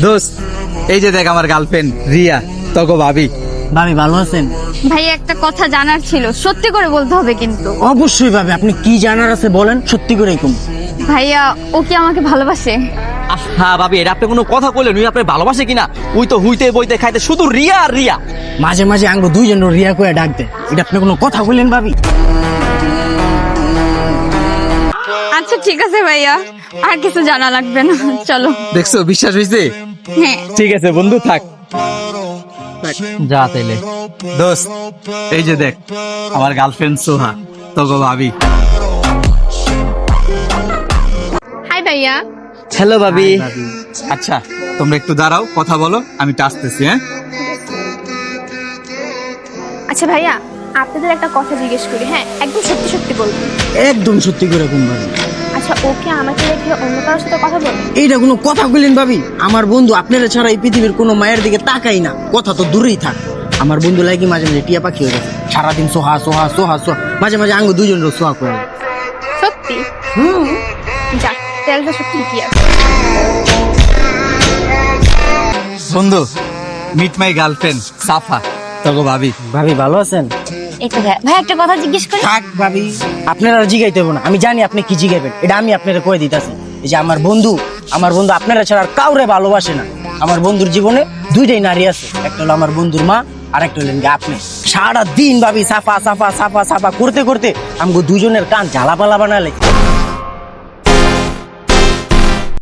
দোস্ত, এই যে দেখ আমার গার্লফ্রেন্ড রিয়া, তোকে ভাবি। ভাবি ভালো আছেন? ভাই একটা কথা জানার ছিল, সত্যি করে বলতে হবে কিন্তু। অবশ্যই ভাবি, আপনি কি জানার আছে বলেন, সত্যি করে কম। ভাইয়া ও কি আমাকে ভালোবাসে? হ্যাঁ ভাবি, এটা আপনি কোনো কথা বললেন? উনি আপনি ভালোবাসে কিনা? উই তো হুইতে বইতে খাইতে শুধু রিয়া আর রিয়া। মাঝে মাঝে আঙ্গ দুইজন রিয়া করে ডাক দেয়, এটা আপনি কোনো কথা বললেন ভাবি? আচ্ছা ঠিক আছে ভাইয়া, আর কিছু জানা লাগবে না, চলো। দেখছো, বিশ্বাস হয়েছে? হ্যাঁ। ঠিক আছে বন্ধু, থাক। যা তাইলে। দোস্ত, এই যে দেখ আমার গার্লফ্রেন্ড সোহা, তোকে ভাবি। হাই ভাইয়া। হ্যালো ভাবি। আচ্ছা তোমরা একটু দাঁড়াও, কথা বলো, আমি তো আসতেছি। হ্যাঁ, আচ্ছা ভাইয়া, আপনাদের একটা কথা জিজ্ঞেস করি, হ্যাঁ একদম সত্যি সত্যি বলবেন। একদম সত্যি করে কম ভাবি। আচ্ছা ওকে আমাকে রেখে অন্য কারোর সাথে কথা বলে? এইটা কোনো কথা বললেন ভাবি? আমার বন্ধু আপনারা ছাড়া এই পৃথিবীর কোনো মায়ের দিকে তাকাই না, কথা তো দূরেই থাক। আমার বন্ধু লাগি মাঝে মাঝে টিয়া পাখি হয়ে গেছে, সারাদিন সোহা সোহা সোহা সোহা, মাঝে মাঝে আঙ্গ দুজন সোহা করে। সত্যি? যাক, তেলটা সত্যি কি আছে। বন্ধু, মিট মাই গার্লফ্রেন্ড সাফা, তোকে ভাবি। ভাবি ভালো আছেন? একটু ভাই একটা কথা জিজ্ঞেস করি। থাক ভাবি, আপনারা আর জিগাইতে হবে না, আমি জানি আপনি কি জিগাইবেন, এটা আমি আপনারা কয়ে দিতেছি। এই যে আমার বন্ধু আপনারা ছাড়া আর কাউরে ভালোবাসে না। আমার বন্ধুর জীবনে দুইটাই নারী আছে, একটা হলো আমার বন্ধুর মা, আর একটা হলেন আপনি। সারা দিন ভাবি সাফা সাফা সাফা সাফা করতে করতে আমাকে দুজনের কান ঝালাপালা বানালে।